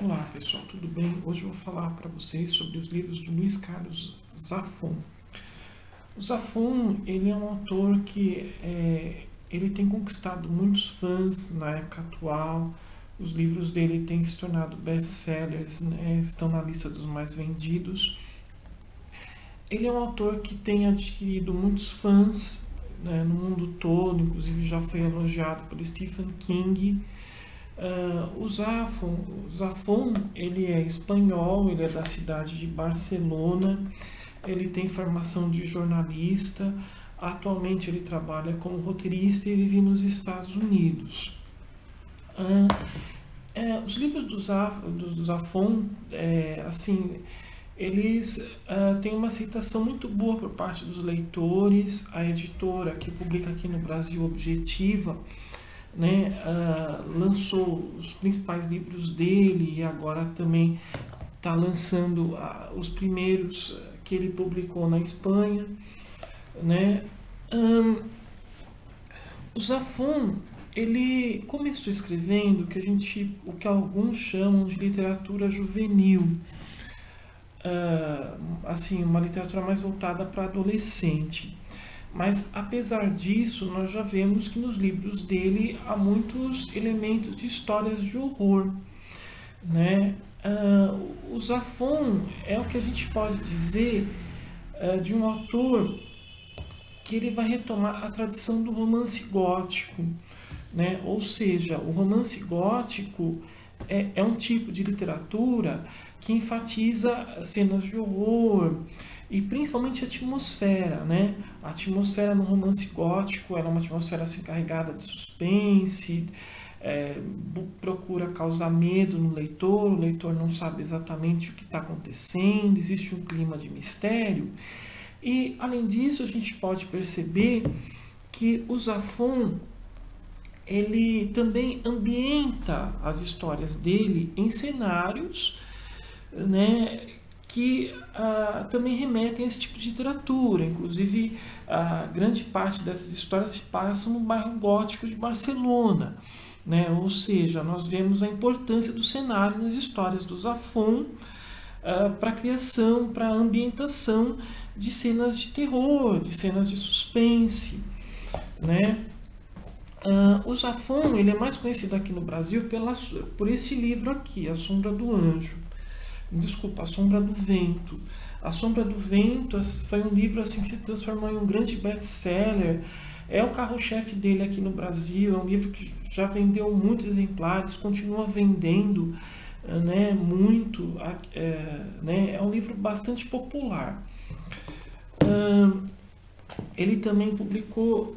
Olá pessoal, tudo bem? Hoje eu vou falar para vocês sobre os livros do Luiz Carlos Zafón. O Zafón, ele é um autor que ele tem conquistado muitos fãs na época atual. Os livros dele têm se tornado best-sellers, né? Estão na lista dos mais vendidos. Ele é um autor que tem adquirido muitos fãs, né, no mundo todo, inclusive já foi elogiado por Stephen King. O Zafón, ele é espanhol, ele é da cidade de Barcelona, ele tem formação de jornalista, atualmente ele trabalha como roteirista e vive nos Estados Unidos. Os livros do Zafón, eles têm uma aceitação muito boa por parte dos leitores. A editora que publica aqui no Brasil, Objetiva, né, lançou os principais livros dele e agora também está lançando os primeiros que ele publicou na Espanha, né. O Zafón, ele começou escrevendo o que alguns chamam de literatura juvenil, uma literatura mais voltada para adolescente. Mas, apesar disso, nós já vemos que nos livros dele há muitos elementos de histórias de horror, né? O Zafón é o que a gente pode dizer de um autor que ele vai retomar a tradição do romance gótico, né? Ou seja, o romance gótico é um tipo de literatura que enfatiza cenas de horror e principalmente a atmosfera, né? A atmosfera no romance gótico é uma atmosfera assim, carregada de suspense, procura causar medo no leitor, o leitor não sabe exatamente o que está acontecendo, existe um clima de mistério. E, além disso, a gente pode perceber que o Zafón, ele também ambienta as histórias dele em cenários, né, que também remetem a esse tipo de literatura. Inclusive, grande parte dessas histórias se passam no bairro gótico de Barcelona, né? Ou seja, nós vemos a importância do cenário nas histórias do Zafón para a criação, para a ambientação de cenas de terror, de cenas de suspense, né? O Zafón, ele é mais conhecido aqui no Brasil por esse livro aqui, A Sombra do Vento. A Sombra do Vento foi um livro assim, que se transformou em um grande best-seller. É o carro-chefe dele aqui no Brasil. É um livro que já vendeu muitos exemplares, continua vendendo, né, muito. É um livro bastante popular. Ele também publicou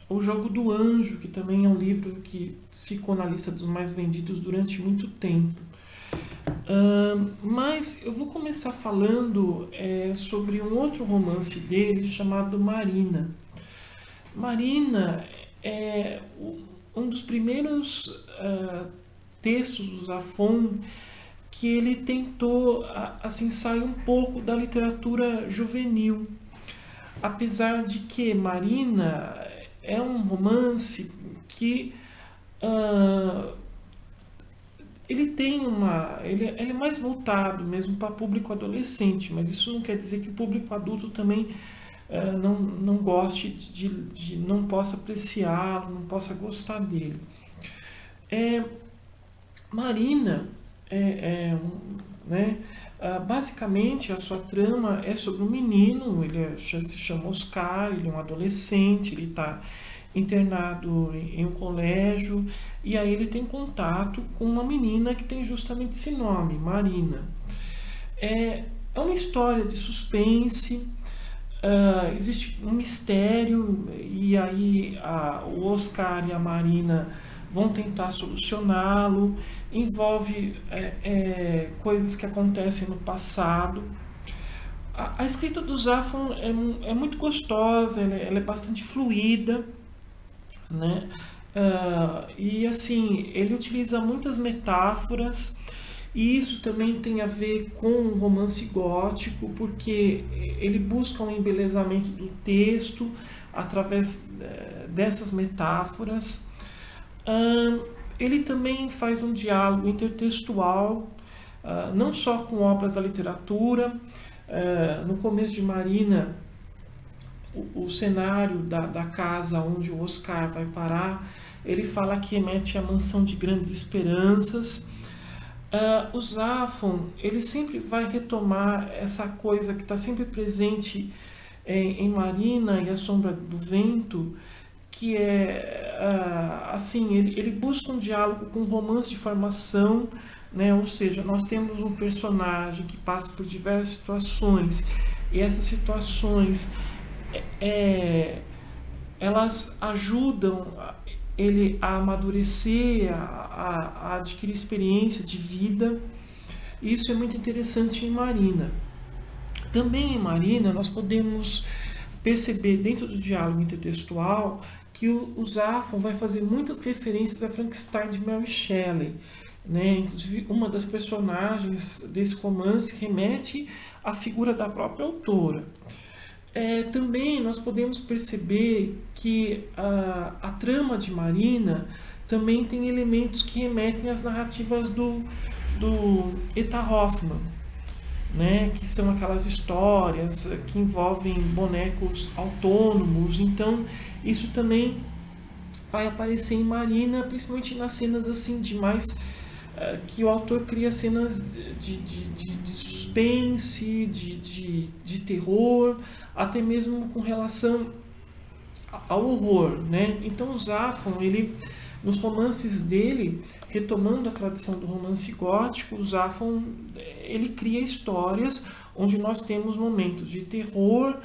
O Jogo do Anjo, que também é um livro que ficou na lista dos mais vendidos durante muito tempo. Mas eu vou começar falando sobre um outro romance dele chamado Marina. Marina é um dos primeiros textos do Zafón que ele tentou assim, sair um pouco da literatura juvenil. Apesar de que Marina é um romance que ele é mais voltado mesmo para público adolescente, mas isso não quer dizer que o público adulto também não goste não possa apreciá-lo, não possa gostar dele. Marina basicamente a sua trama é sobre um menino. Ele se chama Oscar, ele é um adolescente, ele está internado em um colégio, e aí ele tem contato com uma menina que tem justamente esse nome, Marina. É uma história de suspense, existe um mistério, e aí o Oscar e a Marina vão tentar solucioná-lo. Envolve coisas que acontecem no passado. A escrita do Zafón é muito gostosa, ela é bastante fluida, né? E assim, ele utiliza muitas metáforas, e isso também tem a ver com o romance gótico, porque ele busca um embelezamento do texto através dessas metáforas. Ele também faz um diálogo intertextual, não só com obras da literatura. No começo de Marina, o cenário da casa onde o Oscar vai parar, ele fala que remete à mansão de grandes esperanças. O Zafon, ele sempre vai retomar essa coisa que está sempre presente em Marina e A Sombra do Vento, que é assim, ele busca um diálogo com romance de formação, né? Ou seja, nós temos um personagem que passa por diversas situações, e essas situações elas ajudam ele a amadurecer, a adquirir experiência de vida. Isso é muito interessante em Marina. Também em Marina nós podemos perceber dentro do diálogo intertextual que o Zafon vai fazer muitas referências a Frankenstein de Mary Shelley, né? Inclusive, uma das personagens desse romance remete à figura da própria autora. Também nós podemos perceber que a trama de Marina também tem elementos que remetem às narrativas do Eta Hoffmann, né? Que são aquelas histórias que envolvem bonecos autônomos. Então isso também vai aparecer em Marina, principalmente nas cenas assim de mais que o autor cria cenas de suspense, de terror, até mesmo com relação ao horror, né? Então o Zafon, ele, nos romances dele, retomando a tradição do romance gótico, o Zafon, ele cria histórias onde nós temos momentos de terror,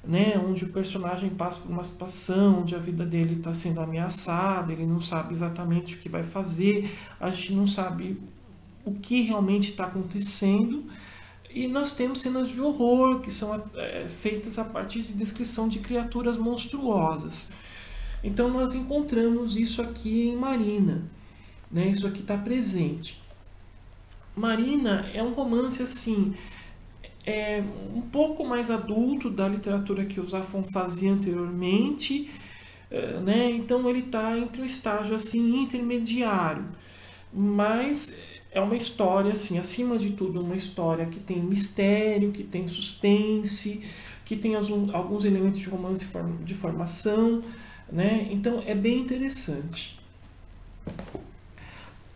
né, onde o personagem passa por uma situação onde a vida dele está sendo ameaçada, ele não sabe exatamente o que vai fazer, a gente não sabe o que realmente está acontecendo, e nós temos cenas de horror que são feitas a partir de descrição de criaturas monstruosas. Então nós encontramos isso aqui em Marina, né, isso aqui está presente. Marina é um romance assim, um pouco mais adulto da literatura que o Zafon fazia anteriormente, né? Então ele está entre um estágio assim intermediário, mas é uma história assim, acima de tudo, uma história que tem mistério, que tem suspense, que tem alguns elementos de romance de formação, né? Então é bem interessante.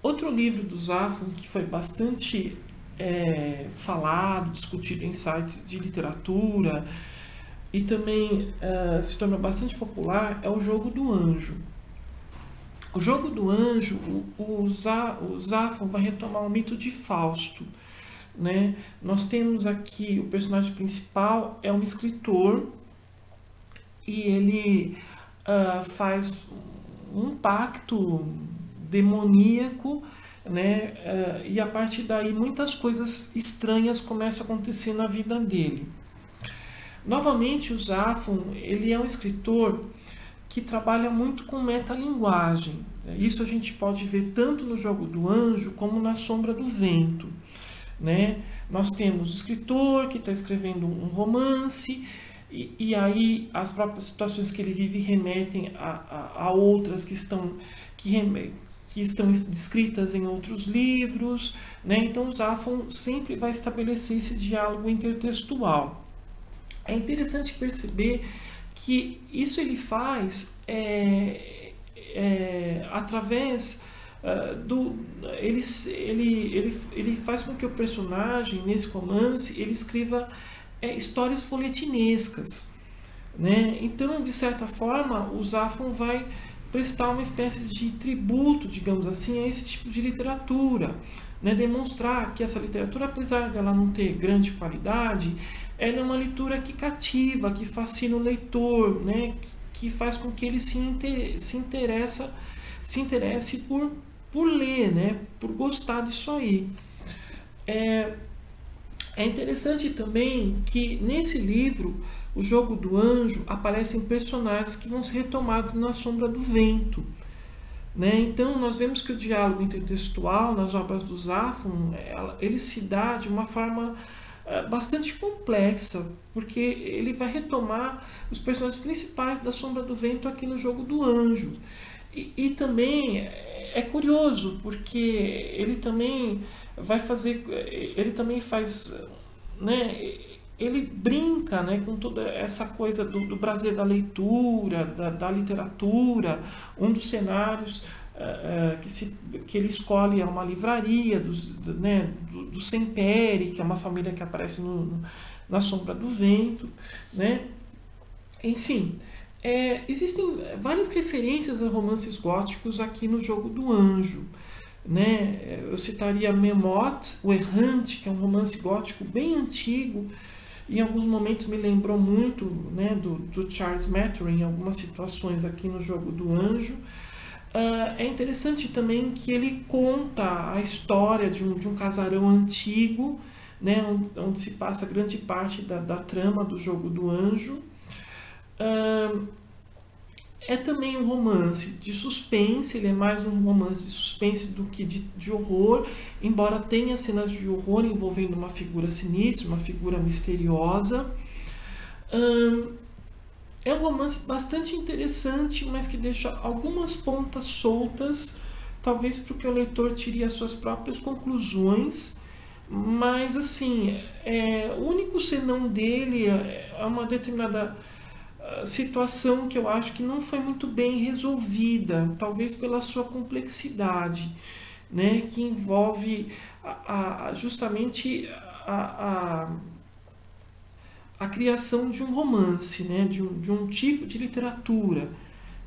Outro livro do Zafon que foi bastante falado, discutido em sites de literatura e também se tornou bastante popular é O Jogo do Anjo. O Jogo do Anjo, o Zafon vai retomar o mito de Fausto, né? Nós temos aqui o personagem principal é um escritor e ele faz um pacto demoníaco, né? E a partir daí muitas coisas estranhas começam a acontecer na vida dele. Novamente, o Zafon, ele é um escritor que trabalha muito com metalinguagem. Isso a gente pode ver tanto no Jogo do Anjo como na Sombra do Vento, né? Nós temos o escritor que está escrevendo um romance e aí as próprias situações que ele vive remetem a outras que estão descritas em outros livros, né? Então o Zafon sempre vai estabelecer esse diálogo intertextual. É interessante perceber que isso ele faz através ele faz com que o personagem nesse romance ele escreva histórias folhetinescas, né? Então, de certa forma, o Zafon vai prestar uma espécie de tributo, digamos assim, a esse tipo de literatura, né? Demonstrar que essa literatura, apesar de ela não ter grande qualidade, ela é uma leitura que cativa, que fascina o leitor, né? Que faz com que ele se interesse por ler, né? Por gostar disso aí. É interessante também que nesse livro, O Jogo do Anjo, aparecem personagens que vão ser retomados na Sombra do Vento, né? Então nós vemos que o diálogo intertextual nas obras do Zafon, ele se dá de uma forma bastante complexa, porque ele vai retomar os personagens principais da Sombra do Vento aqui no Jogo do Anjo. E também é curioso, porque ele também ele também faz, né, ele brinca, né, com toda essa coisa do prazer da leitura, da literatura. Um dos cenários que ele escolhe é uma livraria do Semperi, que é uma família que aparece na Sombra do Vento, né? Enfim, existem várias referências a romances góticos aqui no Jogo do Anjo, né? Eu citaria Memot, o Errante, que é um romance gótico bem antigo. Em alguns momentos me lembrou muito, né, do Charles Maturin em algumas situações aqui no Jogo do Anjo. É interessante também que ele conta a história de um casarão antigo, né, onde se passa grande parte da trama do Jogo do Anjo. É também um romance de suspense, ele é mais um romance de suspense do que de horror, embora tenha cenas de horror envolvendo uma figura sinistra, uma figura misteriosa. É um romance bastante interessante, mas que deixa algumas pontas soltas, talvez porque o leitor tire as suas próprias conclusões. Mas assim, o único senão dele é uma determinada situação que eu acho que não foi muito bem resolvida, talvez pela sua complexidade, né, que envolve justamente a criação de um romance, né, de um tipo de literatura,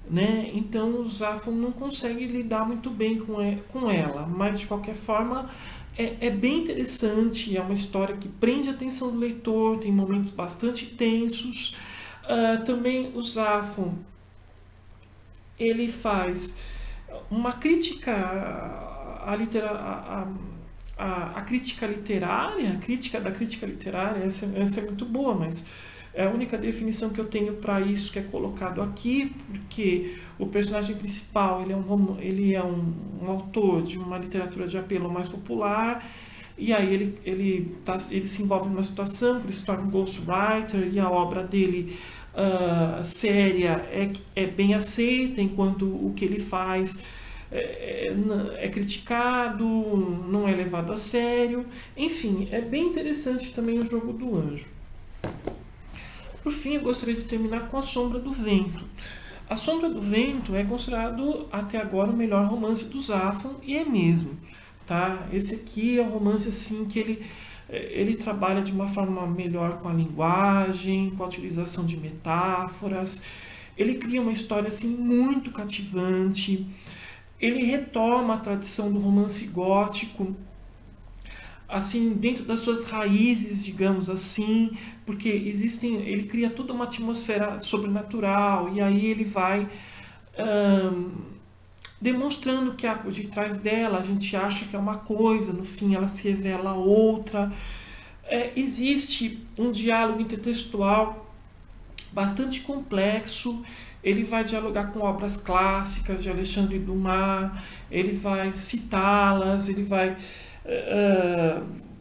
né? Então o Zafon não consegue lidar muito bem com ela, mas de qualquer forma é bem interessante, é uma história que prende a atenção do leitor, tem momentos bastante tensos. Também o Zafon, ele faz uma crítica à crítica literária, a crítica da crítica literária. Essa é muito boa, mas é a única definição que eu tenho para isso que é colocado aqui, porque o personagem principal ele é um autor de uma literatura de apelo mais popular, e aí ele se envolve numa situação que ele se torna um ghostwriter, e a obra dele séria é bem aceita, enquanto o que ele faz é criticado, não é levado a sério. Enfim, é bem interessante também o Jogo do Anjo. Por fim, eu gostaria de terminar com A Sombra do Vento. A Sombra do Vento é considerado até agora o melhor romance do Zafon, e é mesmo. Tá? Esse aqui é um romance assim, que ele trabalha de uma forma melhor com a linguagem, com a utilização de metáforas. Ele cria uma história assim, muito cativante. Ele retoma a tradição do romance gótico, assim, dentro das suas raízes, digamos assim, porque ele cria toda uma atmosfera sobrenatural, e aí ele vai demonstrando que por detrás dela a gente acha que é uma coisa, no fim ela se revela outra. Existe um diálogo intertextual bastante complexo. Ele vai dialogar com obras clássicas de Alexandre Dumas, ele vai citá-las, ele vai...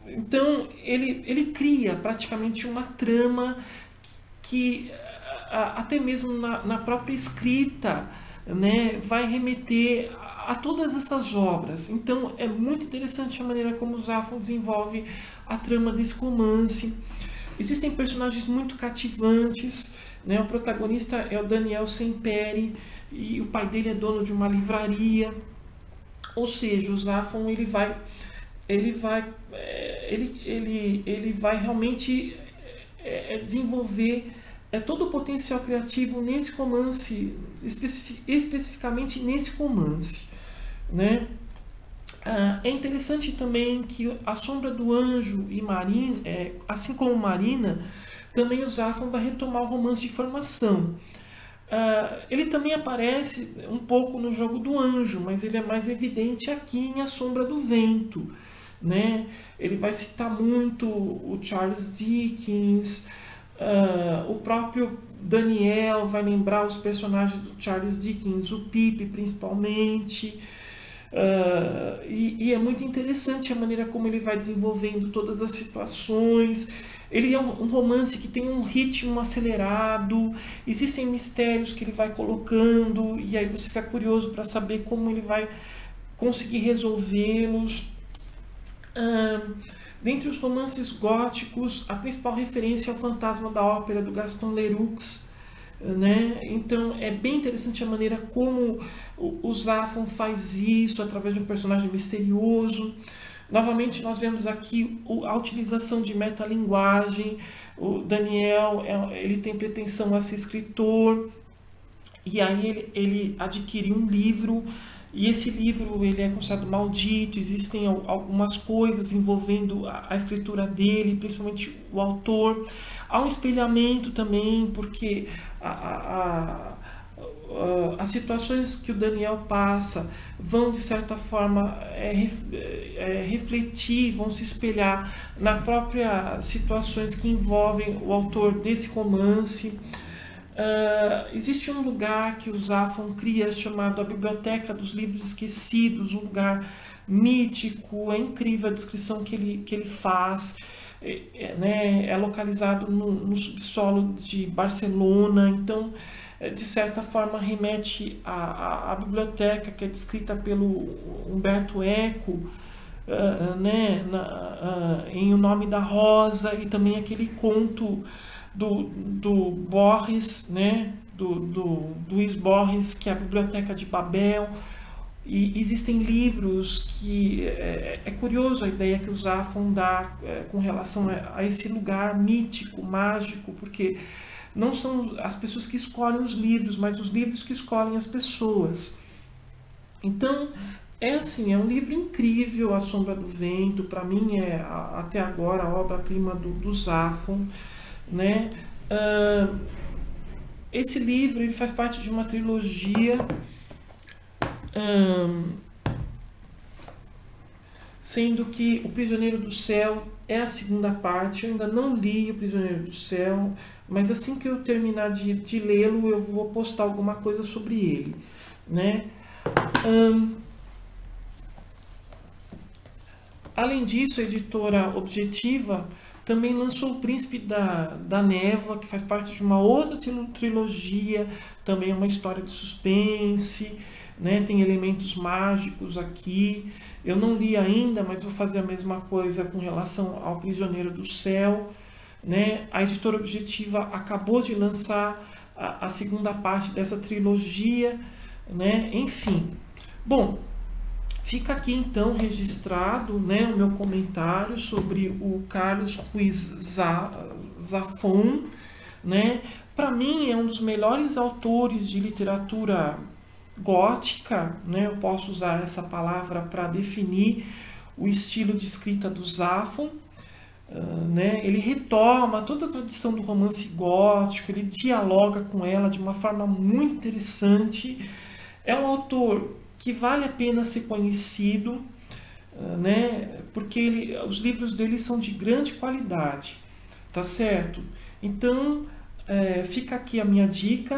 então, ele cria praticamente uma trama que até mesmo na própria escrita, né, vai remeter a todas essas obras. Então, é muito interessante a maneira como o Zafon desenvolve a trama desse romance. Existem personagens muito cativantes, né? O protagonista é o Daniel Semperi, e o pai dele é dono de uma livraria. Ou seja, o Zafon ele vai realmente desenvolver todo o potencial criativo nesse romance, especificamente nesse romance, né? É interessante também que A Sombra do Anjo e Marina, assim como Marina, também o Zafon vai retomar o romance de formação. Ele também aparece um pouco no Jogo do Anjo, mas ele é mais evidente aqui em A Sombra do Vento, né? Ele vai citar muito o Charles Dickens, o próprio Daniel vai lembrar os personagens do Charles Dickens, o Pip principalmente. E é muito interessante a maneira como ele vai desenvolvendo todas as situações. Ele é um romance que tem um ritmo acelerado, existem mistérios que ele vai colocando, e aí você fica curioso para saber como ele vai conseguir resolvê-los. Dentre os romances góticos, a principal referência é o Fantasma da Ópera, do Gaston Leroux, né? Então é bem interessante a maneira como o Zafon faz isso através de um personagem misterioso. Novamente nós vemos aqui a utilização de metalinguagem. O Daniel ele tem pretensão a ser escritor, e aí ele adquire um livro, e esse livro ele é considerado maldito. Existem algumas coisas envolvendo a escritura dele, principalmente o autor. Há um espelhamento também, porque as situações que o Daniel passa vão, de certa forma, refletir, vão se espelhar nas próprias situações que envolvem o autor desse romance. Existe um lugar que o Zafon cria chamado a Biblioteca dos Livros Esquecidos, um lugar mítico. É incrível a descrição que ele faz. É localizado no subsolo de Barcelona. Então, de certa forma, remete à biblioteca que é descrita pelo Umberto Eco, em O Nome da Rosa, e também aquele conto do Borges, né, do Luís Borges, que é a Biblioteca de Babel. E existem livros que é curioso a ideia que o Zafon dá com relação a esse lugar mítico, mágico, porque não são as pessoas que escolhem os livros, mas os livros que escolhem as pessoas. Então, é um livro incrível, A Sombra do Vento. Para mim é até agora a obra-prima do Zafon, né? Esse livro ele faz parte de uma trilogia, sendo que O Prisioneiro do Céu é a segunda parte. Eu ainda não li O Prisioneiro do Céu, mas assim que eu terminar de lê-lo, eu vou postar alguma coisa sobre ele, né? Além disso, a editora Objetiva também lançou O Príncipe da Névoa, que faz parte de uma outra trilogia, também é uma história de suspense, né? Tem elementos mágicos aqui. Eu não li ainda, mas vou fazer a mesma coisa com relação ao Prisioneiro do Céu, né? A editora Objetiva acabou de lançar a segunda parte dessa trilogia, né? Enfim. Bom, fica aqui então registrado, né, o meu comentário sobre o Carlos Ruiz Zafon, né? Para mim é um dos melhores autores de literatura gótica, né? Eu posso usar essa palavra para definir o estilo de escrita do Zafon. Né? Ele retoma toda a tradição do romance gótico, ele dialoga com ela de uma forma muito interessante. É um autor que vale a pena ser conhecido, né? Porque os livros dele são de grande qualidade, tá certo? Então, fica aqui a minha dica.